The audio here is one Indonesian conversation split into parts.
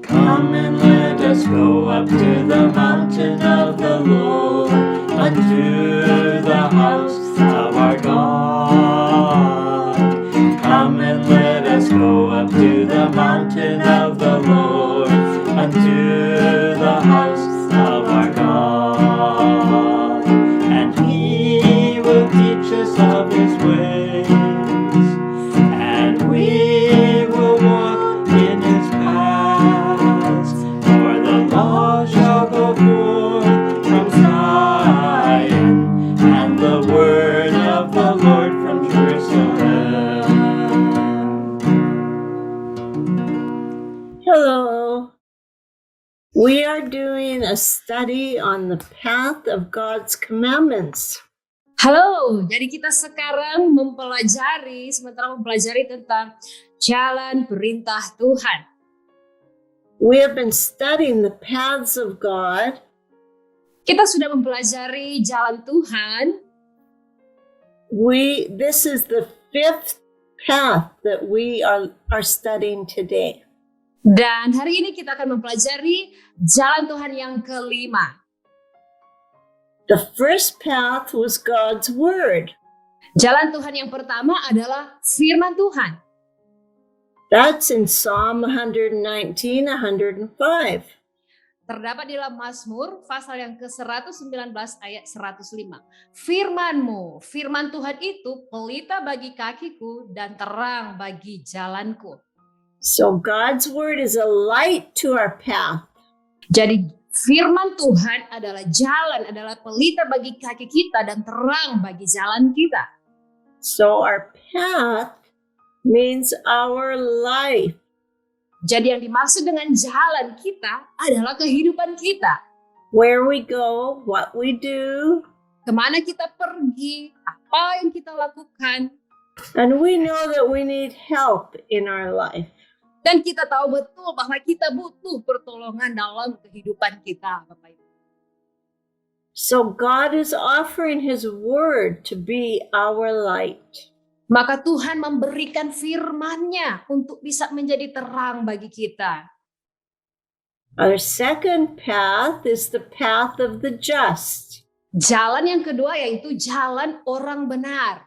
Come and let us go up to the mountain of the Lord, unto the house of our God. Come and let us go up to the mountain of the Lord, unto the house of our God. And He will teach us of His ways, and we will walk in His paths. For the law shall go forth from Zion, and the word of the Lord from Jerusalem. Hello. We are doing a study on the path of God's commandments. Halo, jadi kita sekarang sementara mempelajari tentang jalan perintah Tuhan. We have been studying the paths of God. Kita sudah mempelajari jalan Tuhan. This is the fifth path that we are studying today. Dan hari ini kita akan mempelajari jalan Tuhan yang kelima. The first path was God's word. Jalan Tuhan yang pertama adalah firman Tuhan. That's in Psalm 119, 105. Terdapat di dalam Mazmur pasal yang ke-119 ayat 105. Firman-Mu, firman Tuhan itu pelita bagi kakiku dan terang bagi jalanku. So God's word is a light to our path. Jadi firman Tuhan adalah jalan, adalah pelita bagi kaki kita dan terang bagi jalan kita. So our path means our life. Jadi yang dimaksud dengan jalan kita adalah kehidupan kita. Where we go, what we do. Kemana kita pergi, apa yang kita lakukan. And we know that we need help in our life. Dan kita tahu betul bahwa kita butuh pertolongan dalam kehidupan kita, Bapak Ibu. So God is offering His word to be our light. Maka Tuhan memberikan firman-Nya untuk bisa menjadi terang bagi kita. Our second path is the path of the just. Jalan yang kedua yaitu jalan orang benar.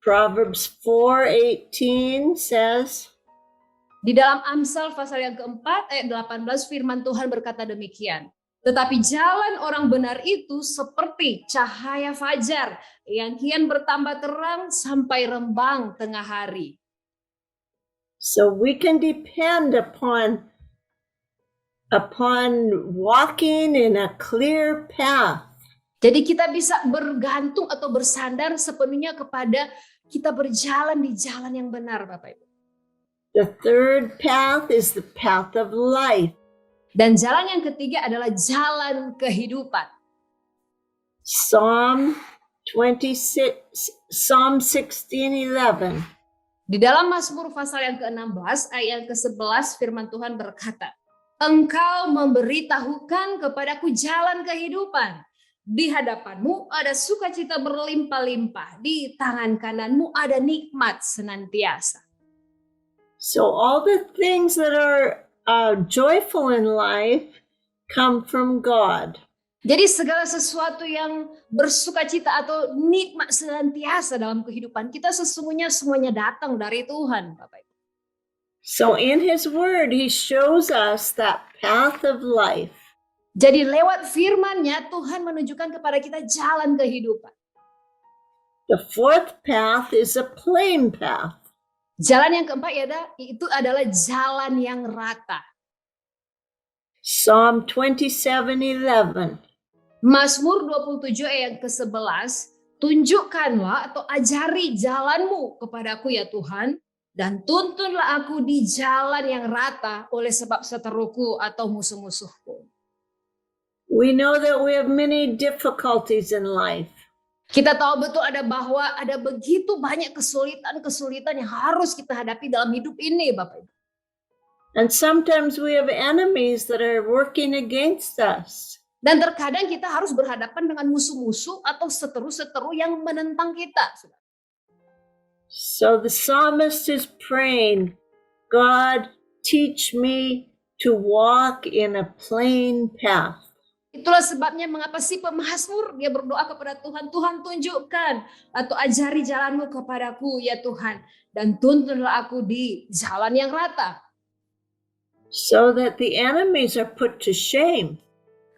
Proverbs 4:18 says, di dalam Amsal pasal yang keempat ayat 18 firman Tuhan berkata demikian. Tetapi jalan orang benar itu seperti cahaya fajar yang kian bertambah terang sampai rembang tengah hari. So we can depend upon walking in a clear path. Jadi kita bisa bergantung atau bersandar sepenuhnya kepada kita berjalan di jalan yang benar, Bapak Ibu. The third path is the path of life. Dan jalan yang ketiga adalah jalan kehidupan. Psalm 16:11. Di dalam Mazmur pasal yang ke-16 ayat yang ke-11 firman Tuhan berkata, Engkau memberitahukan kepadaku jalan kehidupan. Di hadapanmu ada sukacita berlimpah-limpah. Di tangan kananmu ada nikmat senantiasa. So all the things that are joyful in life come from God. Jadi segala sesuatu yang bersukacita atau nikmat senantiasa dalam kehidupan kita sesungguhnya semuanya datang dari Tuhan, Bapak Ibu. So in His Word, He shows us that path of life. Jadi lewat firman-Nya Tuhan menunjukkan kepada kita jalan kehidupan. The fourth path is a plain path. Jalan yang keempat itu adalah jalan yang rata. Psalm 27:11. Mazmur 27 ayat ke-11, tunjukkanlah atau ajari jalanmu kepadaku ya Tuhan, dan tuntunlah aku di jalan yang rata oleh sebab seteruku atau musuh-musuhku. We know that we have many difficulties in life. Kita tahu betul bahwa ada begitu banyak kesulitan-kesulitan yang harus kita hadapi dalam hidup ini, Bapak Ibu. And sometimes we have enemies that are working against us. Dan terkadang kita harus berhadapan dengan musuh-musuh atau seteru-seteru yang menentang kita. So the psalmist is praying, God, teach me to walk in a plain path. Itulah sebabnya mengapa si pemazmur dia berdoa kepada Tuhan, Tuhan tunjukkan atau ajari jalanmu kepadaku ya Tuhan, dan tuntunlah aku di jalan yang rata. So that the enemies are put to shame.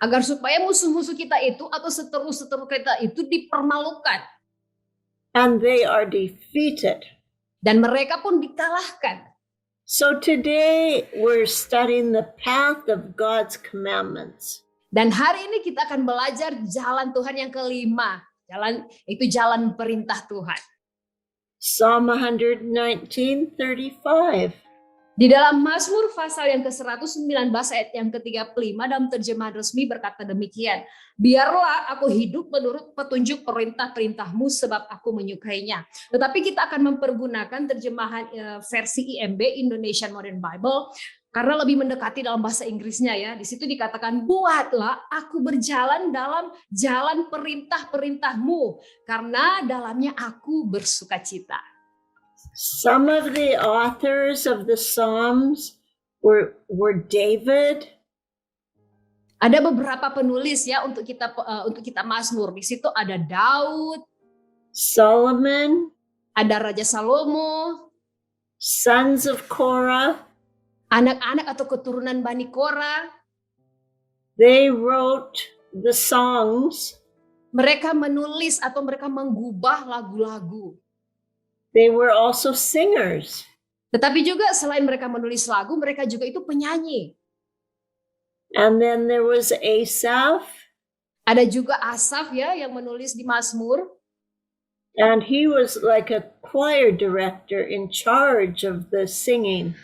Agar supaya musuh-musuh kita itu atau seteru-seteru kita itu dipermalukan. And they are defeated. Dan mereka pun dikalahkan. So today we're studying the path of God's commandments. Dan hari ini kita akan belajar jalan Tuhan yang kelima. Jalan perintah Tuhan. Psalm 119:35. Di dalam Mazmur pasal yang ke-119 ayat yang ke-35 dalam terjemahan resmi berkata demikian. Biarlah aku hidup menurut petunjuk perintah-perintahmu sebab aku menyukainya. Tetapi kita akan mempergunakan terjemahan versi IMB, Indonesian Modern Bible. Karena lebih mendekati dalam bahasa Inggrisnya ya. Di situ dikatakan, buatlah aku berjalan dalam jalan perintah-perintahmu. Karena dalamnya aku bersukacita. Some of the authors of the Psalms were David. Ada beberapa penulis ya untuk kita Mazmur. Di situ ada Daud, Solomon, ada Raja Salomo, sons of Korah. anak-anak atau keturunan Bani Korah. They wrote the songs. Mereka menulis atau mereka menggubah lagu-lagu. They were also singers. Tetapi juga selain mereka menulis lagu, mereka juga itu penyanyi. And then there was Asaph. Ada juga Asaf ya yang menulis di Mazmur. And he was like a choir director in charge of the singing.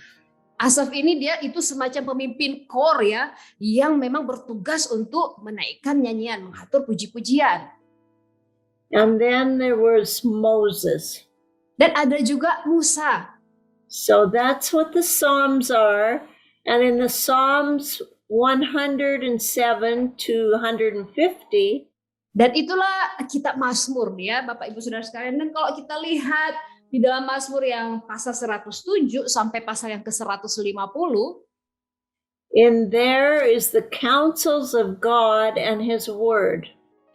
Asaf ini dia itu semacam pemimpin kor ya, yang memang bertugas untuk menaikkan nyanyian, mengatur puji-pujian. And then there was Moses. Dan ada juga Musa. So that's what the Psalms are. And in the Psalms 107 to 150, dan itulah kitab Mazmur ya, Bapak Ibu Saudara sekalian. Dan kalau kita lihat di dalam Mazmur yang pasal 107 sampai pasal yang ke-150, in there is the counsels of God and His Word.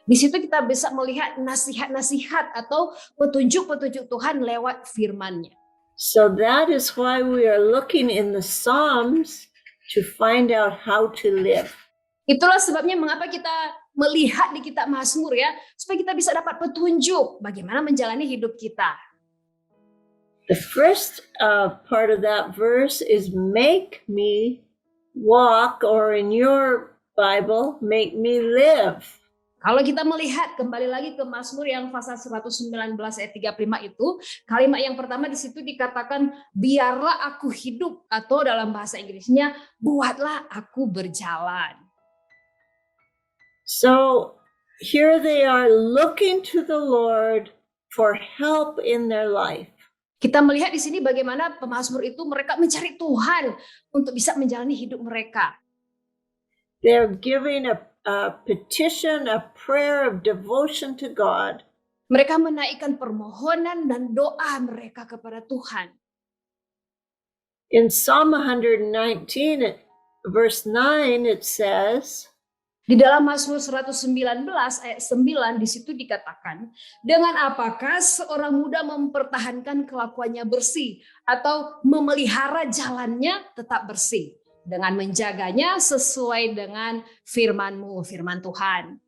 Di situ kita bisa melihat nasihat-nasihat atau petunjuk-petunjuk Tuhan lewat firman-Nya. So that is why we are looking in the Psalms to find out how to live. Itulah sebabnya mengapa kita melihat di kitab Mazmur ya, supaya kita bisa dapat petunjuk bagaimana menjalani hidup kita. The first part of that verse is make me walk, or in your Bible, make me live. Kalau kita melihat kembali lagi ke Mazmur yang pasal 119 ayat 35 itu, kalimat yang pertama di situ dikatakan biarlah aku hidup, atau dalam bahasa Inggrisnya buatlah aku berjalan. So here they are looking to the Lord for help in their life. Kita melihat di sini bagaimana pemazmur itu mereka mencari Tuhan untuk bisa menjalani hidup mereka. They're giving a petition, a prayer of devotion to God. Mereka menaikkan permohonan dan doa mereka kepada Tuhan. In Psalm 119, verse 9, it says, di dalam Mazmur 119 ayat 9 di situ dikatakan, dengan apakah seorang muda mempertahankan kelakuannya bersih atau memelihara jalannya tetap bersih dengan menjaganya sesuai dengan firman-Mu, firman Tuhan.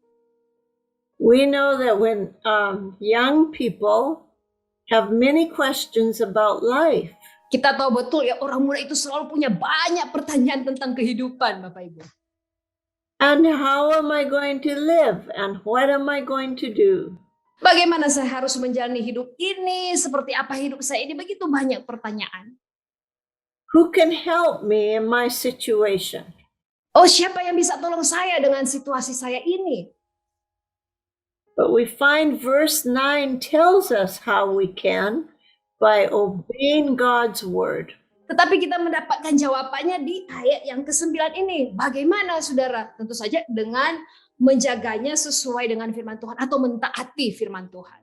We know that when young people have many questions about life. Kita tahu betul ya, orang muda itu selalu punya banyak pertanyaan tentang kehidupan, Bapak Ibu. And how am I going to live? And what am I going to do? Bagaimana saya harus menjalani hidup ini? Seperti apa hidup saya ini? Begitu banyak pertanyaan. Who can help me in my situation? Oh, siapa yang bisa tolong saya dengan situasi saya ini? But we find verse 9 tells us how we can by obeying God's word. Tetapi kita mendapatkan jawabannya di ayat yang ke-9 ini. Bagaimana saudara? Tentu saja dengan menjaganya sesuai dengan firman Tuhan atau mentaati firman Tuhan.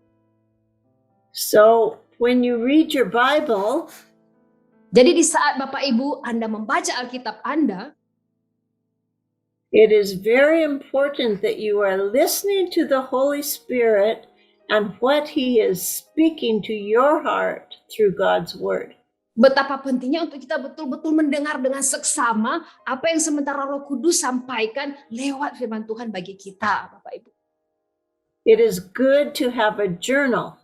So when you read your Bible, jadi di saat Bapak Ibu Anda membaca Alkitab Anda, It is very important that you are listening to the Holy Spirit and what He is speaking to your heart through God's Word. Betapa pentingnya untuk kita betul-betul mendengar dengan seksama apa yang sementara Roh Kudus sampaikan lewat firman Tuhan bagi kita, Bapak Ibu. It is good to have a journal.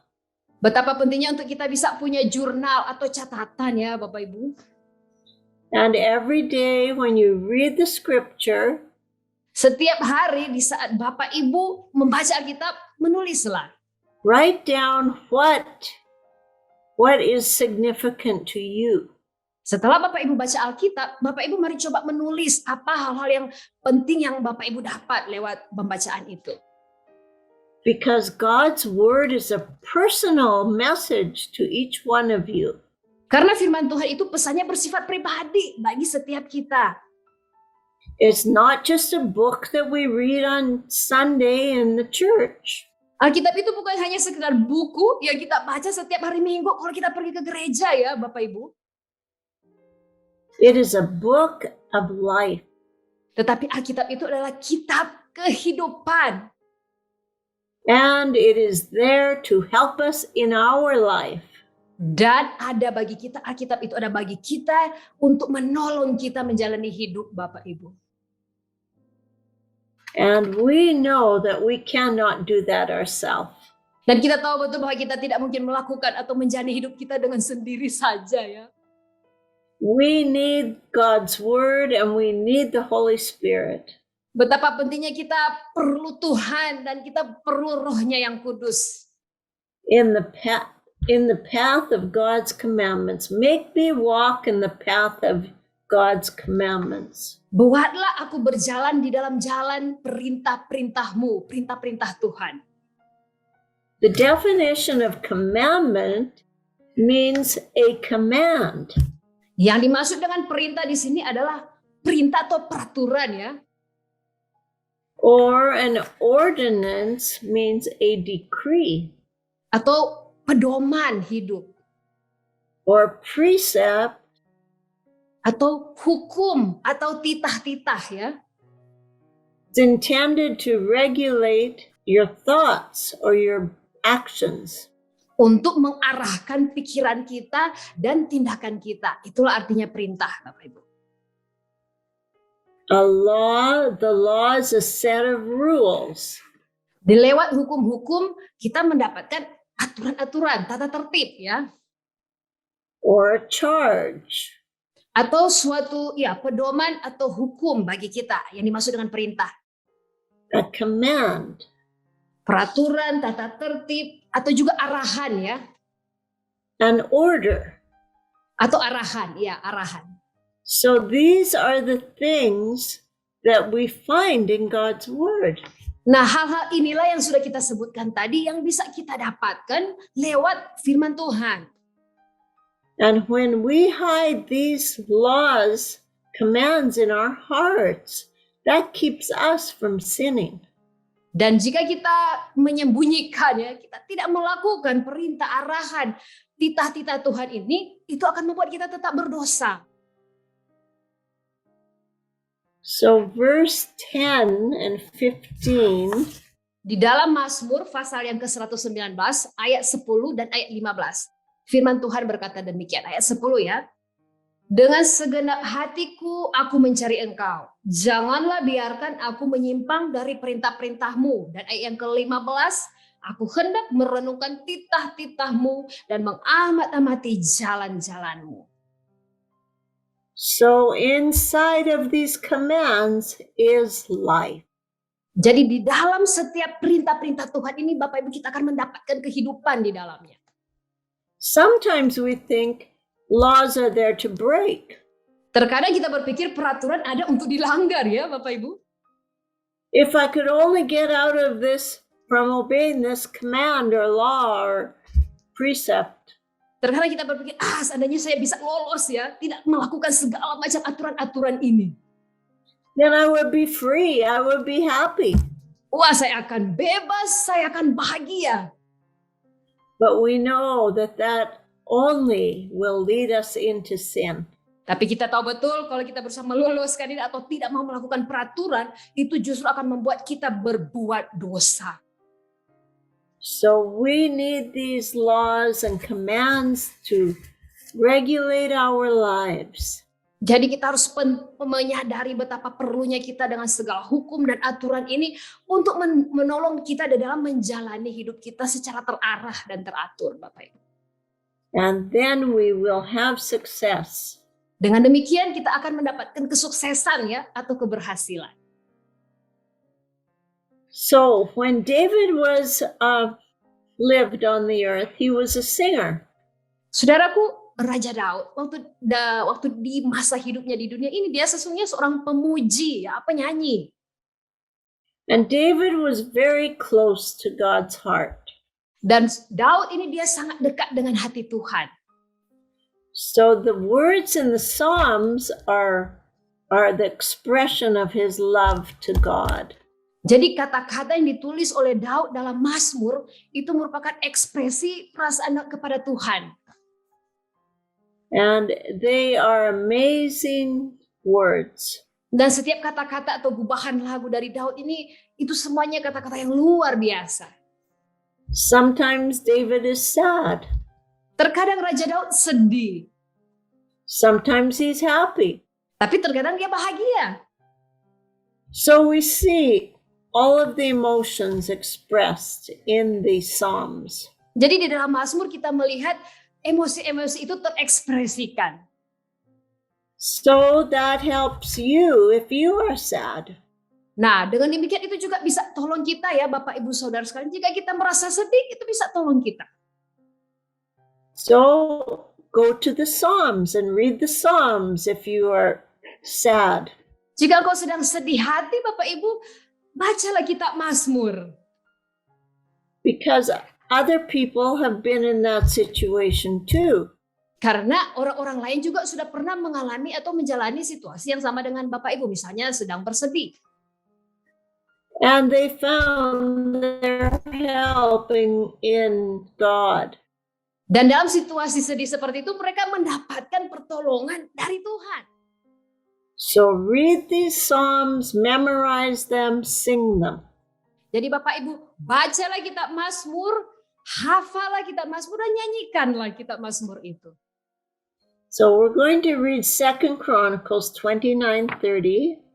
Betapa pentingnya untuk kita bisa punya jurnal atau catatan ya, Bapak Ibu. And every day when you read the scripture, Setiap hari di saat Bapak Ibu membaca Alkitab, menulislah. write down what is significant to you. Setelah Bapak Ibu baca Alkitab, Bapak Ibu mari coba menulis apa hal-hal yang penting yang Bapak Ibu dapat lewat pembacaan itu. Because God's Word is a personal message to each one of you. Karena firman Tuhan itu pesannya bersifat pribadi bagi setiap kita. It's not just a book that we read on Sunday in the church. Alkitab itu bukan hanya sekedar buku yang kita baca setiap hari Minggu kalau kita pergi ke gereja ya Bapak Ibu. It is a book of life. Tetapi Alkitab itu adalah kitab kehidupan. And it is there to help us in our life. Dan ada bagi kita, Alkitab itu ada bagi kita untuk menolong kita menjalani hidup Bapak Ibu. And we know that we cannot do that ourselves. Dan kita tahu betul bahwa kita tidak mungkin melakukan atau menjalani hidup kita dengan sendiri saja ya. We need God's Word and we need the Holy Spirit. Betapa pentingnya kita perlu Tuhan dan kita perlu Roh-Nya yang kudus. In the path of God's commandments. Make me walk in the path of God's commandments. Buatlah aku berjalan di dalam jalan perintah-perintah-Mu, perintah-perintah Tuhan. The definition of commandment means a command. Yang dimaksud dengan perintah di sini adalah perintah atau peraturan ya. Or an ordinance means a decree. Atau pedoman hidup. Or precept. Atau hukum atau titah-titah ya. It's intended to regulate your thoughts or your actions. Untuk mengarahkan pikiran kita dan tindakan kita. Itulah artinya perintah Bapak Ibu. The law is a set of rules. Di lewat hukum-hukum kita mendapatkan aturan-aturan, tata tertib ya. Or a charge. Atau suatu ya pedoman atau hukum bagi kita yang dimaksud dengan perintah. A command. Peraturan, tata tertib atau juga arahan ya. An order. Atau arahan, ya arahan. So these are the things that we find in God's Word. Nah, hal-hal inilah yang sudah kita sebutkan tadi yang bisa kita dapatkan lewat firman Tuhan. And when we hide these laws, commands in our hearts, that keeps us from sinning. Dan jika kita menyembunyikan ya, kita tidak melakukan perintah arahan, titah-titah Tuhan ini, itu akan membuat kita tetap berdosa. So verse 10 and 15. Di dalam Mazmur pasal yang ke-119 ayat 10 dan ayat 15. Firman Tuhan berkata demikian, ayat 10 ya. Dengan segenap hatiku aku mencari Engkau. Janganlah biarkan aku menyimpang dari perintah-perintah-Mu. Dan ayat yang ke-15, aku hendak merenungkan titah-titah-Mu dan mengamat-amati jalan-jalan-Mu. So inside of these commands is life. Jadi di dalam setiap perintah-perintah Tuhan ini Bapak Ibu kita akan mendapatkan kehidupan di dalamnya. Sometimes we think laws are there to break. Terkadang kita berpikir peraturan ada untuk dilanggar ya Bapak Ibu. If I could only get out of this from obeying this command or law or precept. Terkadang kita berpikir, seandainya saya bisa lolos ya, tidak melakukan segala macam aturan-aturan ini. Then I would be free, I would be happy. Wah, saya akan bebas, saya akan bahagia. But we know that only will lead us into sin. Tapi kita tahu betul kalau kita berusaha meloloskan ini atau tidak mau melakukan peraturan, itu justru akan membuat kita berbuat dosa. So we need these laws and commands to regulate our lives. Jadi kita harus menyadari betapa perlunya kita dengan segala hukum dan aturan ini untuk menolong kita dalam menjalani hidup kita secara terarah dan teratur, Bapak Ibu. And then we will have success. Dengan demikian kita akan mendapatkan kesuksesan ya atau keberhasilan. So when David was lived on the earth, he was a singer. Saudaraku, Raja Daud waktu di masa hidupnya di dunia ini dia sesungguhnya seorang pemuji, ya, penyanyi. And David was very close to God's heart. Dan Daud ini dia sangat dekat dengan hati Tuhan. So the words in the Psalms are the expression of his love to God. Jadi kata-kata yang ditulis oleh Daud dalam Mazmur itu merupakan ekspresi perasaan kepada Tuhan. And they are amazing words. Dan setiap kata-kata atau gubahan lagu dari Daud ini itu semuanya kata-kata yang luar biasa. Sometimes David is sad. Terkadang Raja Daud sedih. Sometimes he's happy. Tapi terkadang dia bahagia. So we see all of the emotions expressed in the Psalms. Jadi di dalam Mazmur kita melihat emosi-emosi itu terekspresikan. So that helps you if you are sad. Nah, dengan demikian itu juga bisa tolong kita ya Bapak Ibu Saudara sekalian. Jika kita merasa sedih, itu bisa tolong kita. So go to the Psalms and read the Psalms if you are sad. Jika kau sedang sedih hati Bapak Ibu, bacalah kitab Mazmur. Because other people have been in that situation too. Karena orang-orang lain juga sudah pernah mengalami atau menjalani situasi yang sama dengan Bapak Ibu. Misalnya sedang bersedih. And they found their helping in God. Dan dalam situasi sedih seperti itu mereka mendapatkan pertolongan dari Tuhan. So read these Psalms, memorize them, sing them. Jadi Bapak Ibu, bacalah kitab Mazmur, hafalah kitab Mazmur dan nyanyikanlah kitab Mazmur itu. So we're going to read 2 Chronicles 29:30.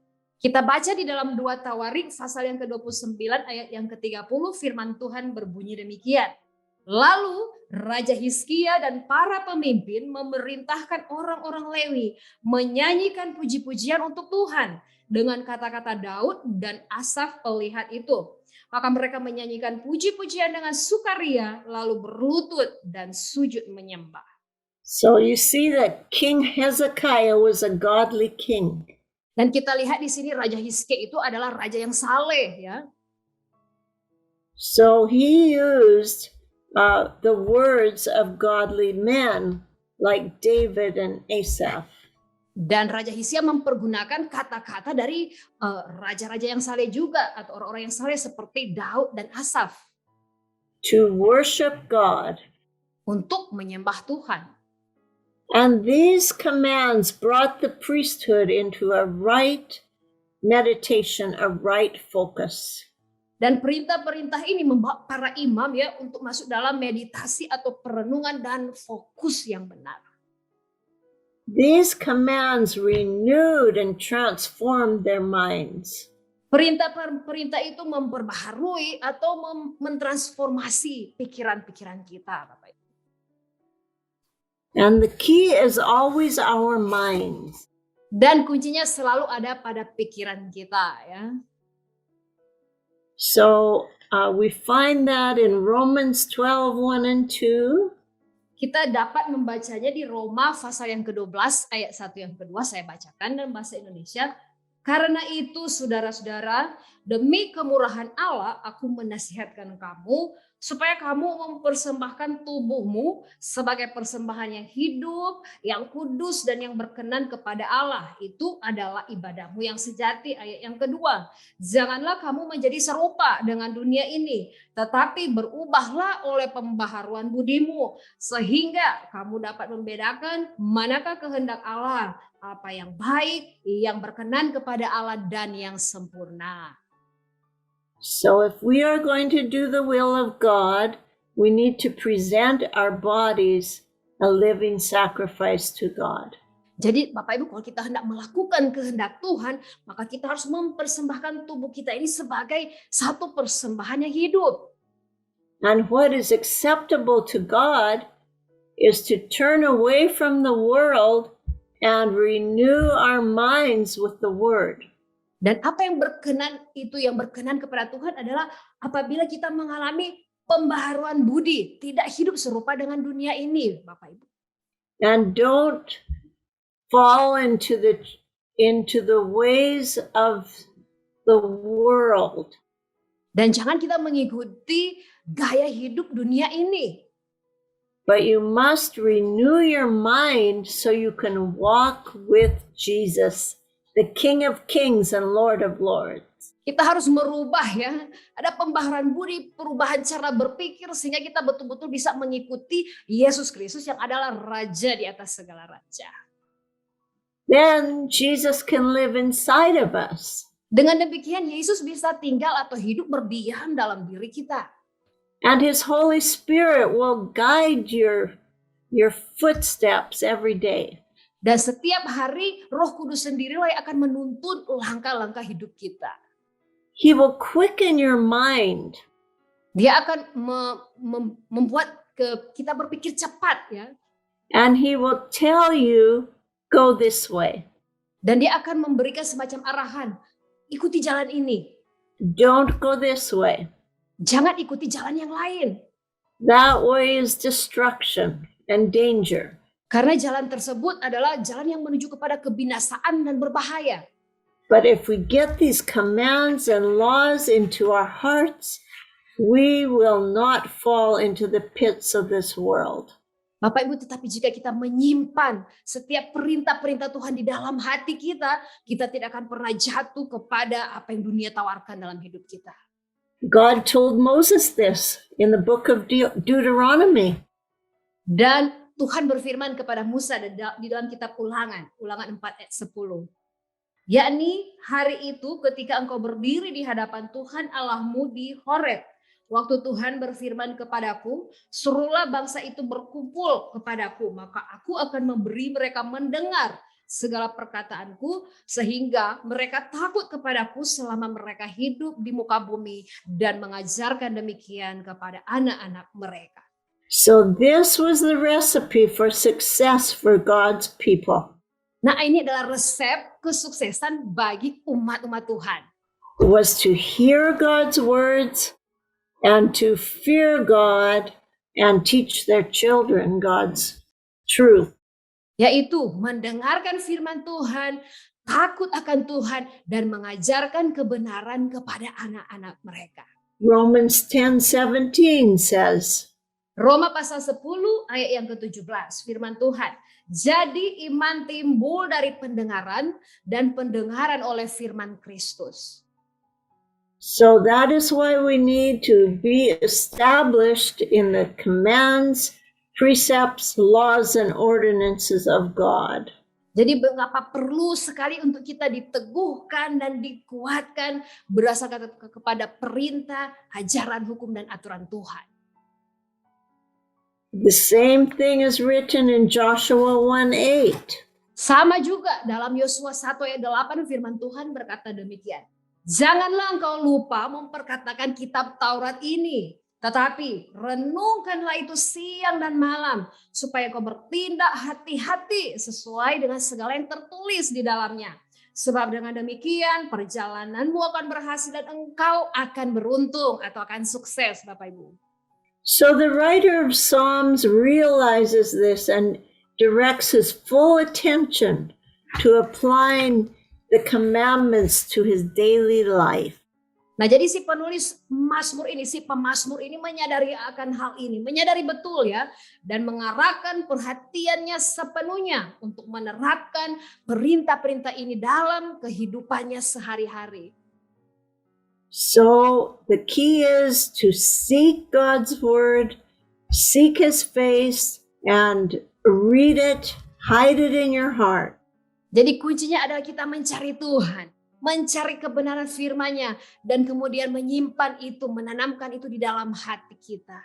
Kita baca di dalam 2 Tawarik pasal yang ke-29 ayat yang ke-30 firman Tuhan berbunyi demikian. Lalu Raja Hizkia dan para pemimpin memerintahkan orang-orang Lewi menyanyikan puji-pujian untuk Tuhan dengan kata-kata Daud dan Asaf pelihat itu. Maka mereka menyanyikan puji-pujian dengan sukaria lalu berlutut dan sujud menyembah. So you see that King Hezekiah was a godly king. Dan kita lihat di sini Raja Hizkia itu adalah raja yang saleh ya. So he used the words of godly men like David and Asaph. Dan Raja Hizkia mempergunakan kata-kata dari raja-raja yang saleh juga atau orang-orang yang saleh seperti Daud dan Asaf to worship God. Untuk menyembah Tuhan. And these commands brought the priesthood into a right meditation, a right focus. Dan perintah-perintah ini membawa para imam ya untuk masuk dalam meditasi atau perenungan dan fokus yang benar. These commands renewed and transformed their minds. Perintah-perintah itu memperbaharui atau mentransformasi pikiran-pikiran kita, Bapak Ibu. And the key is always our minds. Dan kuncinya selalu ada pada pikiran kita ya. So we find that in Romans 12:1 and 2. Kita dapat membacanya di Roma pasal yang ke-12 ayat 1 yang kedua saya bacakan dalam bahasa Indonesia. Karena itu saudara-saudara, demi kemurahan Allah, aku menasihatkan kamu supaya kamu mempersembahkan tubuhmu sebagai persembahan yang hidup, yang kudus, dan yang berkenan kepada Allah. Itu adalah ibadahmu yang sejati. Ayat yang kedua, janganlah kamu menjadi serupa dengan dunia ini, tetapi berubahlah oleh pembaharuan budimu, sehingga kamu dapat membedakan manakah kehendak Allah, apa yang baik, yang berkenan kepada Allah, dan yang sempurna. So if we are going to do the will of God, we need to present our bodies a living sacrifice to God. Jadi Bapak Ibu, kalau kita hendak melakukan kehendak Tuhan, maka kita harus mempersembahkan tubuh kita ini sebagai satu persembahan yang hidup. And what is acceptable to God is to turn away from the world and renew our minds with the Word. Dan apa yang berkenan, itu yang berkenan kepada Tuhan adalah apabila kita mengalami pembaharuan budi, tidak hidup serupa dengan dunia ini, Bapak Ibu. And don't fall into the ways of the world. Dan jangan kita mengikuti gaya hidup dunia ini. But you must renew your mind so you can walk with Jesus, the King of Kings and Lord of Lords. Kita harus merubah ya. Ada pembaharuan budi, perubahan cara berpikir sehingga kita betul-betul bisa mengikuti Yesus Kristus yang adalah Raja di atas segala raja. Then Jesus can live inside of us. Dengan demikian Yesus bisa tinggal atau hidup berdiam dalam diri kita. And His Holy Spirit will guide your footsteps every day. Dan setiap hari Roh Kudus sendirilah yang akan menuntun langkah-langkah hidup kita. He will quicken your mind. Dia akan membuat kita berpikir cepat ya. And He will tell you, go this way. Dan dia akan memberikan semacam arahan. Ikuti jalan ini. Don't go this way. Jangan ikuti jalan yang lain. That way is destruction and danger. Karena jalan tersebut adalah jalan yang menuju kepada kebinasaan dan berbahaya. But if we get these commands and laws into our hearts, we will not fall into the pits of this world. Bapak Ibu, tetapi jika kita menyimpan setiap perintah-perintah Tuhan di dalam hati kita, kita tidak akan pernah jatuh kepada apa yang dunia tawarkan dalam hidup kita. God told Moses this in the book of Deuteronomy. Dan Tuhan berfirman kepada Musa di dalam kitab Ulangan 4 ayat 10. Yakni hari itu ketika engkau berdiri di hadapan Tuhan Allahmu di Horeb. Waktu Tuhan berfirman kepadaku, suruhlah bangsa itu berkumpul kepadaku, maka aku akan memberi mereka mendengar segala perkataanku, sehingga mereka takut kepadaku selama mereka hidup di muka bumi, dan mengajarkan demikian kepada anak-anak mereka. So this was the recipe for success for God's people. Nah, ini adalah resep kesuksesan bagi umat-umat Tuhan. Was to hear God's words and to fear God and teach their children God's truth. Yaitu mendengarkan firman Tuhan, takut akan Tuhan, dan mengajarkan kebenaran kepada anak-anak mereka. Romans 10:17 says, Roma pasal 10 ayat yang ke-17, firman Tuhan. Jadi iman timbul dari pendengaran, dan pendengaran oleh firman Kristus. So that is why we need to be established in the commands, precepts, laws, and ordinances of God. Jadi mengapa perlu sekali untuk kita diteguhkan dan dikuatkan berdasarkan kepada perintah, ajaran, hukum, dan aturan Tuhan. The same thing is written in Joshua 1:8. Sama juga dalam Yosua 1 ayat 8 firman Tuhan berkata demikian. Janganlah engkau lupa memperkatakan kitab Taurat ini, tetapi renungkanlah itu siang dan malam, supaya kau bertindak hati-hati sesuai dengan segala yang tertulis di dalamnya. Sebab dengan demikian perjalananmu akan berhasil dan engkau akan beruntung atau akan sukses, Bapak Ibu. So the writer of Psalms realizes this and directs his full attention to applying the commandments to his daily life. Nah, jadi si penulis Mazmur ini, si pemazmur ini menyadari akan hal ini, menyadari betul ya, dan mengarahkan perhatiannya sepenuhnya untuk menerapkan perintah-perintah ini dalam kehidupannya sehari-hari. So the key is to seek God's word, seek his face, and read it, hide it in your heart. Jadi kuncinya adalah kita mencari Tuhan, mencari kebenaran firman-Nya, dan kemudian menyimpan itu, menanamkan itu di dalam hati kita.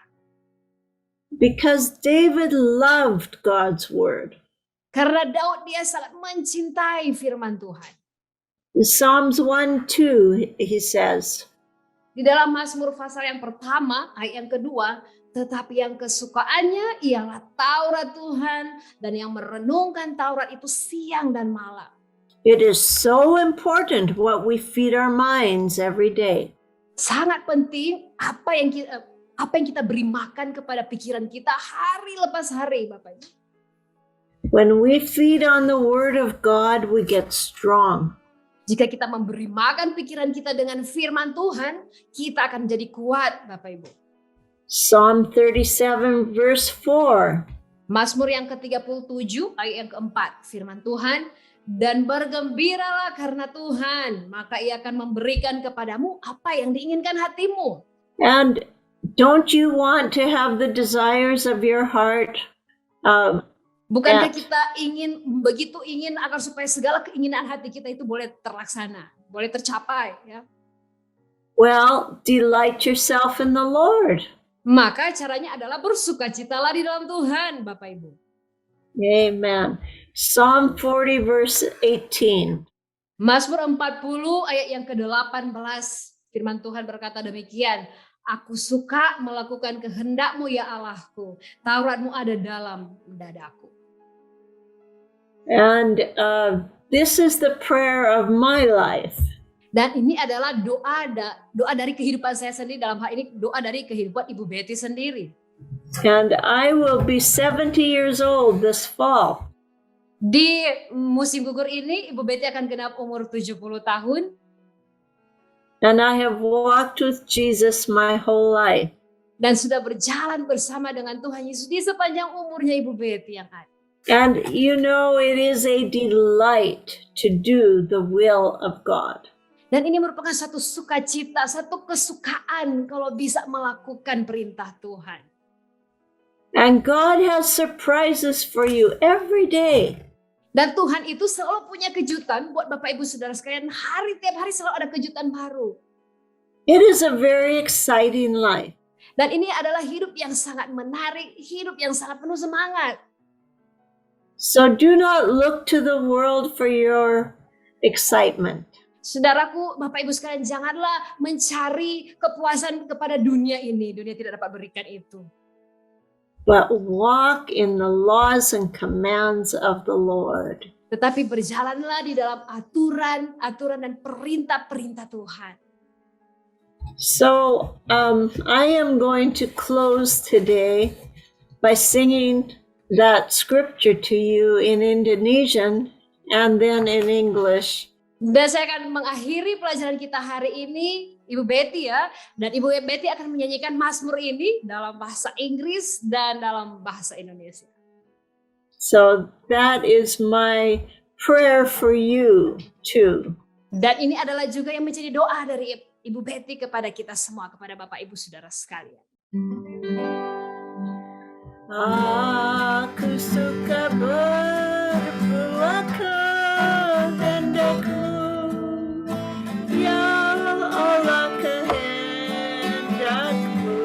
Because David loved God's word. Karena Daud dia sangat mencintai firman Tuhan. In Psalms 1:2, he says, Di dalam Mazmur pasal yang pertama, ayat yang kedua, tetapi yang kesukaannya ialah Taurat Tuhan, dan yang merenungkan Taurat itu siang dan malam. it is so important what we feed our minds every day. Sangat penting apa yang kita beri makan kepada pikiran kita hari lepas hari, Bapak Ibu. When we feed on the word of God, we get strong. Jika kita memberi makan pikiran kita dengan firman Tuhan, kita akan menjadi kuat, Bapak Ibu. Psalm 37 verse 4. Mazmur yang ke-37 ayat yang keempat, firman Tuhan, dan bergembiralah karena Tuhan, maka ia akan memberikan kepadamu apa yang diinginkan hatimu. And don't you want to have the desires of your heart? Bukankah kita begitu ingin agar supaya segala keinginan hati kita itu boleh terlaksana, boleh tercapai, ya? Well, delight yourself in the Lord. Maka caranya adalah bersukacitalah di dalam Tuhan, Bapak Ibu. Amen. Psalm 40 verse 18. Mazmur 40 ayat yang ke-18, firman Tuhan berkata demikian, aku suka melakukan kehendak-Mu ya Allahku, Taurat-Mu ada dalam dadaku. And this is the prayer of my life. Dan ini adalah doa dari kehidupan saya sendiri, dalam hal ini doa dari kehidupan Ibu Betty sendiri. And I will be 70 years old this fall. Di musim gugur ini Ibu Betty akan genap umur 70 tahun. And I have walked with Jesus my whole life. Dan sudah berjalan bersama dengan Tuhan Yesus di sepanjang umurnya Ibu Betty yang ada. And you know, it is a delight to do the will of God. Dan ini merupakan satu sukacita, satu kesukaan kalau bisa melakukan perintah Tuhan. And God has surprises for you every day. Dan Tuhan itu selalu punya kejutan buat Bapak Ibu Saudara sekalian. Tiap hari selalu ada kejutan baru. It is a very exciting life. Dan ini adalah hidup yang sangat menarik, hidup yang sangat penuh semangat. So do not look to the world for your excitement. Saudaraku, Bapak Ibu sekalian, janganlah mencari kepuasan kepada dunia ini. Dunia tidak dapat berikan itu. But walk in the laws and commands of the Lord. Tetapi berjalanlah di dalam aturan dan perintah-perintah Tuhan. So I am going to close today by singing that scripture to you in Indonesian and then in English. Dan saya akan mengakhiri pelajaran kita hari ini, Ibu Betty ya. Dan Ibu Betty akan menyanyikan Mazmur ini dalam bahasa Inggris dan dalam bahasa Indonesia. So that is my prayer for you too. Dan ini adalah juga yang menjadi doa dari Ibu Betty kepada kita semua, kepada Bapak Ibu Saudara sekalian. Aku suka berbuat kehendakmu, ya Allah kehendakmu,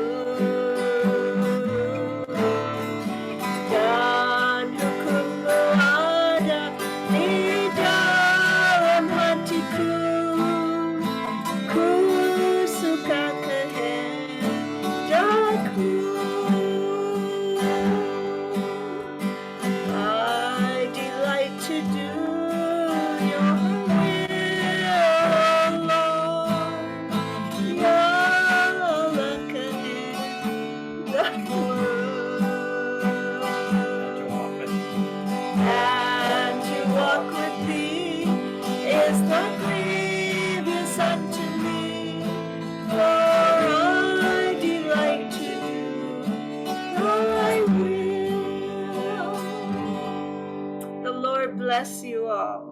dan hukummu ada di dalam hatiku. Ku suka kehendakmu. I delight to do your will, Lord. Ya Allah kehendakmu. And to walk with thee is not grievous unto me. bless you all.